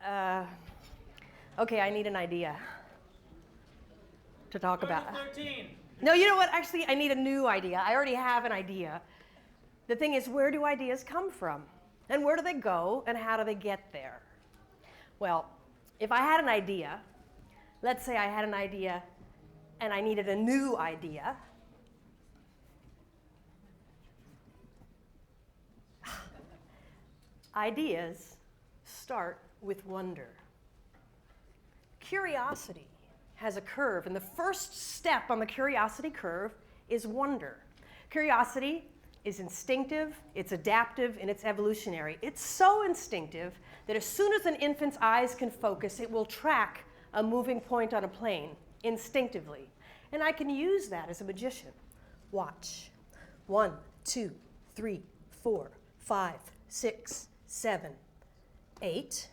Okay, I need an idea to talk about. 13. No, you know what? Actually, I need a new idea. I already have an idea. The thing is, where do ideas come from? And where do they go? And how do they get there? Well, if I had an idea, let's say I had an idea and I needed a new idea. Ideas start with wonder. Curiosity has a curve, and the first step on the curiosity curve is wonder. Curiosity is instinctive, it's adaptive, and it's evolutionary. It's so instinctive that as soon as an infant's eyes can focus, it will track a moving point on a plane instinctively. And I can use that as a magician. Watch. 1, 2, 3, 4, 5, 6, 7, 8,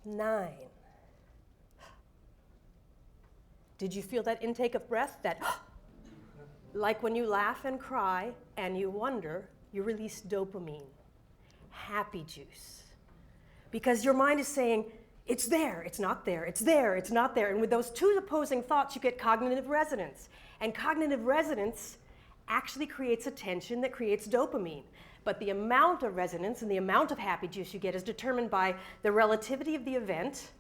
9. Did you feel that intake of breath? That like when you laugh and cry and you wonder, you release dopamine, happy juice. Because your mind is saying, it's there, it's not there, it's there, it's not there. And with those two opposing thoughts, you get cognitive resonance. And cognitive resonance actually creates a tension that creates dopamine. But the amount of resonance and the amount of happy juice you get is determined by the relativity of the event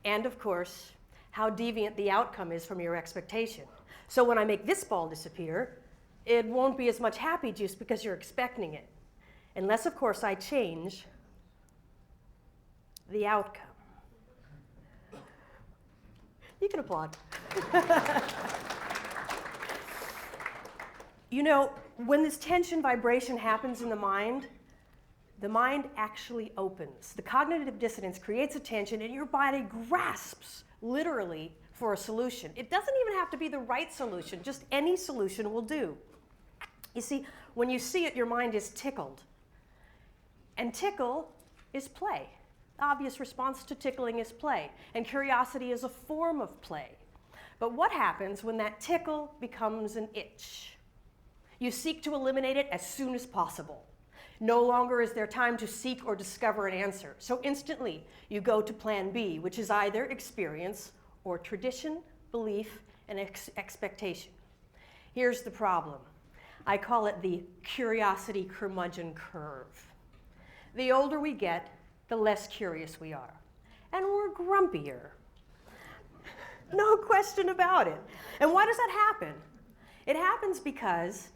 and, of course, how deviant the outcome is from your expectation. So when I make this ball disappear, it won't be as much happy juice because you're expecting it. Unless, of course, I change the outcome. You can applaud. You know, when this tension vibration happens in the mind actually opens. The cognitive dissonance creates a tension and your body grasps literally for a solution. It doesn't even have to be the right solution, just any solution will do. You see, when you see it, your mind is tickled. And tickle is play. The obvious response to tickling is play. And curiosity is a form of play. But what happens when that tickle becomes an itch? You seek to eliminate it as soon as possible. No longer is there time to seek or discover an answer. So instantly, you go to plan B, which is either experience or tradition, belief, and expectation. Here's the problem. I call it the curiosity curmudgeon curve. The older we get, the less curious we are. And we're grumpier. No question about it. And why does that happen? It happens because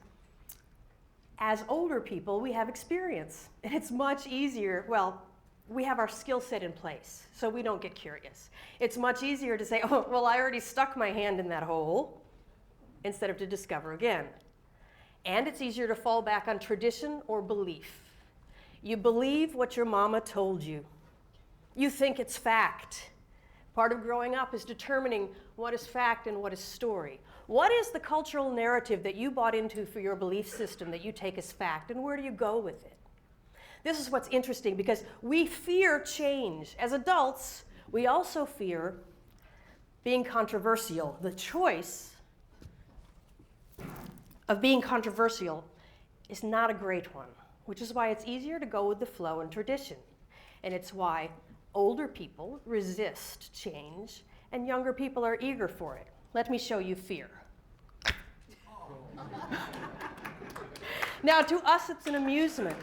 as older people, we have experience. And it's much easier, well, we have our skill set in place, so we don't get curious. It's much easier to say, oh, well, I already stuck my hand in that hole, instead of to discover again. And it's easier to fall back on tradition or belief. You believe what your mama told you. You think it's fact. Part of growing up is determining what is fact and what is story. What is the cultural narrative that you bought into for your belief system that you take as fact, and where do you go with it? This is what's interesting because we fear change. As adults, we also fear being controversial. The choice of being controversial is not a great one, which is why it's easier to go with the flow and tradition. And it's why older people resist change and younger people are eager for it. Let me show you fear. Now, to us, it's an amusement.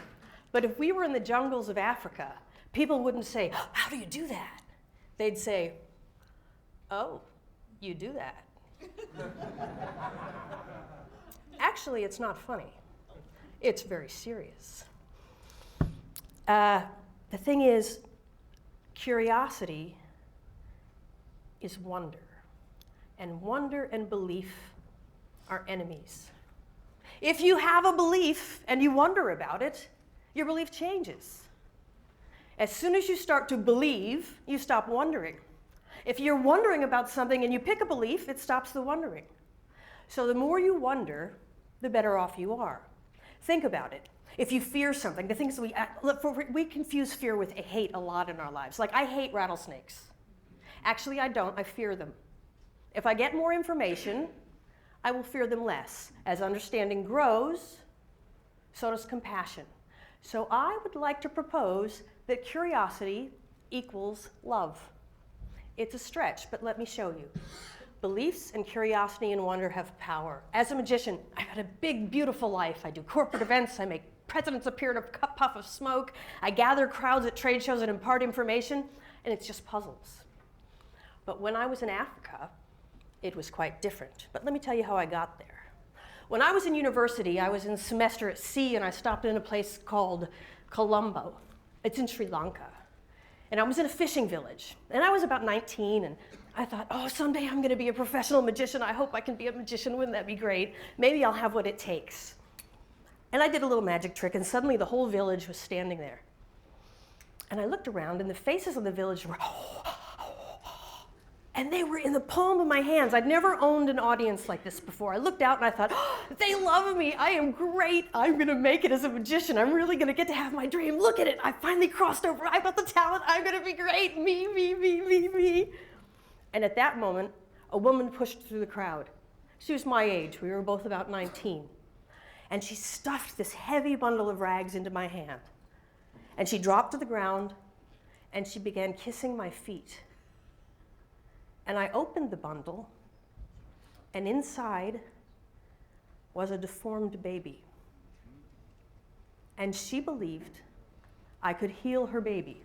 But if we were in the jungles of Africa, people wouldn't say, how do you do that? They'd say, oh, you do that. Actually, it's not funny. It's very serious. The thing is, curiosity is wonder. And wonder and belief are enemies. If you have a belief and you wonder about it, your belief changes. As soon as you start to believe, you stop wondering. If you're wondering about something and you pick a belief, it stops the wondering. So the more you wonder, the better off you are. Think about it. If you fear something, the things we confuse fear with hate a lot in our lives. Like, I hate rattlesnakes. Actually, I don't. I fear them. If I get more information, I will fear them less. As understanding grows, so does compassion. So I would like to propose that curiosity equals love. It's a stretch, but let me show you. Beliefs and curiosity and wonder have power. As a magician, I've had a big, beautiful life. I do corporate events, I make presidents appear in a puff of smoke, I gather crowds at trade shows and impart information, and it's just puzzles. But when I was in Africa, it was quite different. But let me tell you how I got there. When I was in university, I was in a semester at sea, and I stopped in a place called Colombo. It's in Sri Lanka. And I was in a fishing village. And I was about 19, and I thought, oh, someday I'm going to be a professional magician. I hope I can be a magician. Wouldn't that be great? Maybe I'll have what it takes. And I did a little magic trick, and suddenly the whole village was standing there. And I looked around, and the faces of the village were, and they were in the palm of my hands. I'd never owned an audience like this before. I looked out and I thought, oh, they love me. I am great. I'm going to make it as a magician. I'm really going to get to have my dream. Look at it. I finally crossed over. I've got the talent. I'm going to be great. Me, me, me, me, me. And at that moment, a woman pushed through the crowd. She was my age. We were both about 19. And she stuffed this heavy bundle of rags into my hand. And she dropped to the ground, and she began kissing my feet. And I opened the bundle, and inside was a deformed baby. And she believed I could heal her baby.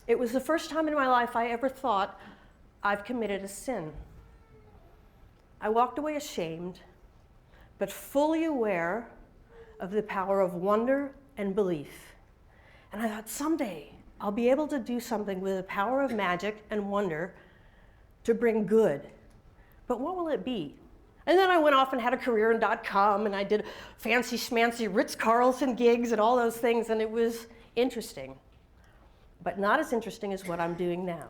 It was the first time in my life I ever thought I've committed a sin. I walked away ashamed, but fully aware of the power of wonder and belief. And I thought, someday I'll be able to do something with the power of magic and wonder to bring good. But what will it be? And then I went off and had a career in .com, and I did fancy schmancy Ritz-Carlton gigs and all those things, and it was interesting. But not as interesting as what I'm doing now.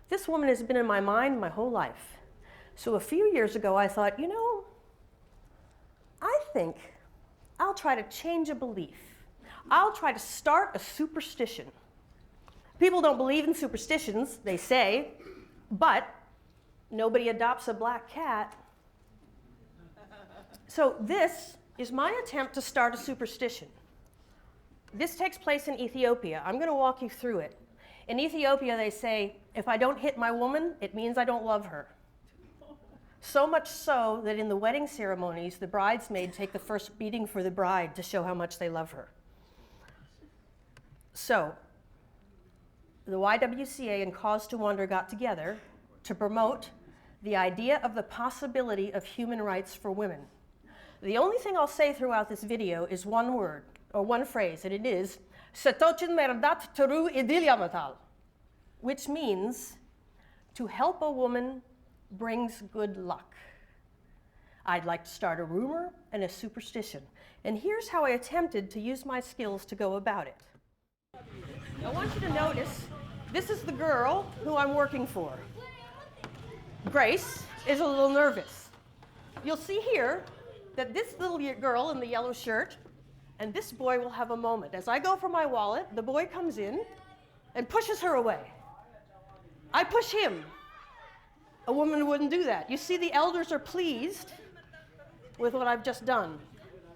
This woman has been in my mind my whole life. So a few years ago, I thought, you know, I think I'll try to change a belief. I'll try to start a superstition. People don't believe in superstitions, they say, but nobody adopts a black cat. So this is my attempt to start a superstition. This takes place in Ethiopia. I'm going to walk you through it. In Ethiopia, they say, if I don't hit my woman, it means I don't love her. So much so that in the wedding ceremonies, the bridesmaids take the first beating for the bride to show how much they love her. So the YWCA and Cause to Wonder got together to promote the idea of the possibility of human rights for women. The only thing I'll say throughout this video is one word, or one phrase, and it is, Setochin merdat teru idilyamatal, which means, to help a woman brings good luck. I'd like to start a rumor and a superstition, and here's how I attempted to use my skills to go about it. I want you to notice, this is the girl who I'm working for. Grace is a little nervous. You'll see here that this little girl in the yellow shirt and this boy will have a moment. As I go for my wallet, the boy comes in and pushes her away. I push him. A woman wouldn't do that. You see, the elders are pleased with what I've just done.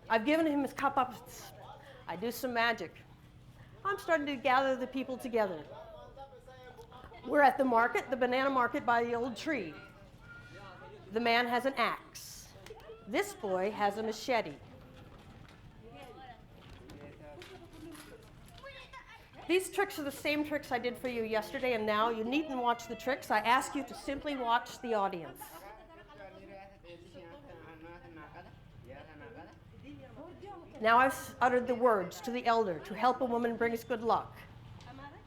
I've given him his kapaps. I do some magic. I'm starting to gather the people together. We're at the market, the banana market by the old tree. The man has an axe. This boy has a machete. These tricks are the same tricks I did for you yesterday, and now you needn't watch the tricks. I ask you to simply watch the audience. Now I've uttered the words to the elder, to help a woman brings good luck.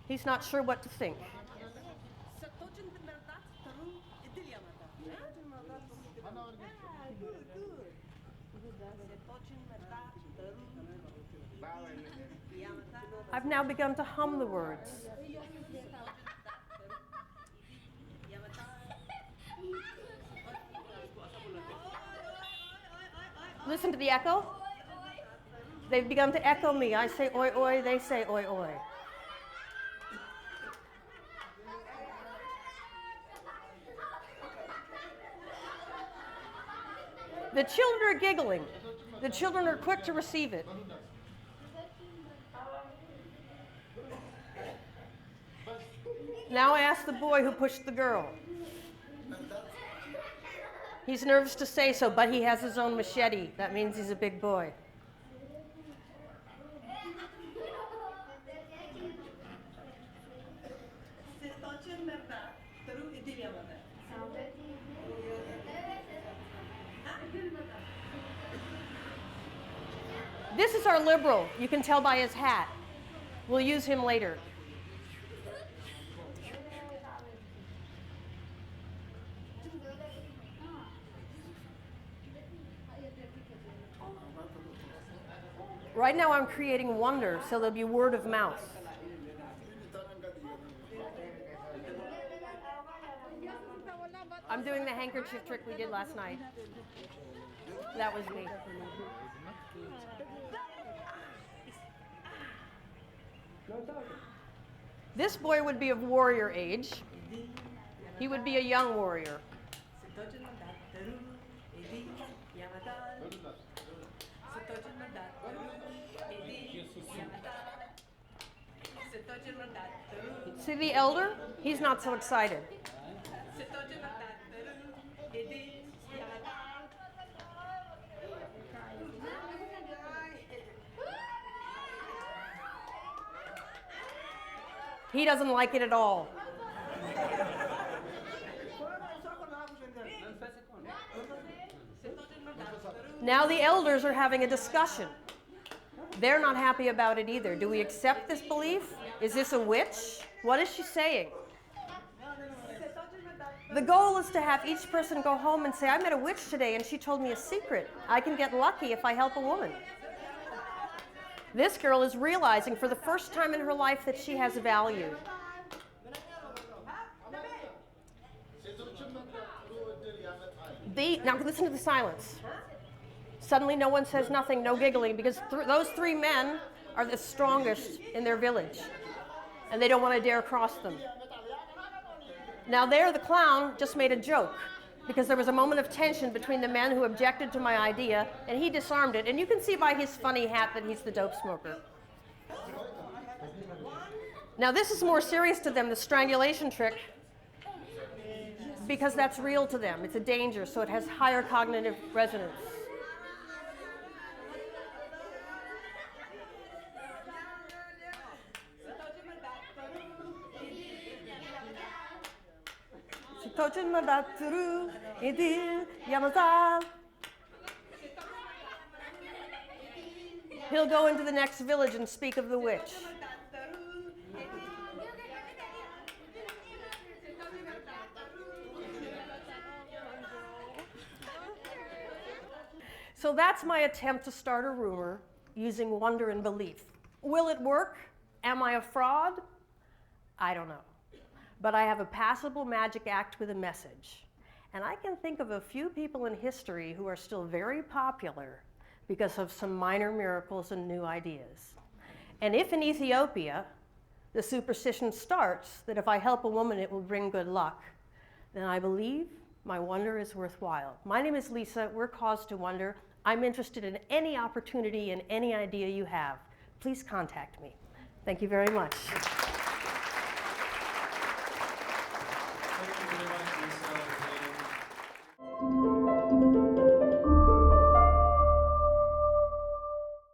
He's not sure what to think. I've now begun to hum the words. Listen to the echo. They've begun to echo me. I say oi oi, they say oi oi. The children are giggling. The children are quick to receive it. Now ask the boy who pushed the girl. He's nervous to say so, but he has his own machete. That means he's a big boy. This is our liberal. You can tell by his hat. We'll use him later. Right now I'm creating wonder, so there'll be word of mouth. I'm doing the handkerchief trick we did last night. That was me. This boy would be of warrior age. He would be a young warrior. See the elder? He's not so excited. He doesn't like it at all. Now the elders are having a discussion. They're not happy about it either. Do we accept this belief? Is this a witch? What is she saying? The goal is to have each person go home and say, I met a witch today and she told me a secret. I can get lucky if I help a woman. This girl is realizing for the first time in her life that she has value. Now listen to the silence. Suddenly no one says nothing, no giggling, because those three men are the strongest in their village, and they don't want to dare cross them. Now there, the clown just made a joke, because there was a moment of tension between the men who objected to my idea, and he disarmed it, and you can see by his funny hat that he's the dope smoker. Now this is more serious to them, the strangulation trick, because that's real to them. It's a danger, so it has higher cognitive resonance. He'll go into the next village and speak of the witch. So that's my attempt to start a rumor using wonder and belief. Will it work? Am I a fraud? I don't know. But I have a passable magic act with a message. And I can think of a few people in history who are still very popular because of some minor miracles and new ideas. And if in Ethiopia, the superstition starts that if I help a woman, it will bring good luck, then I believe my wonder is worthwhile. My name is Lisa. We're Cause to Wonder. I'm interested in any opportunity and any idea you have. Please contact me. Thank you very much.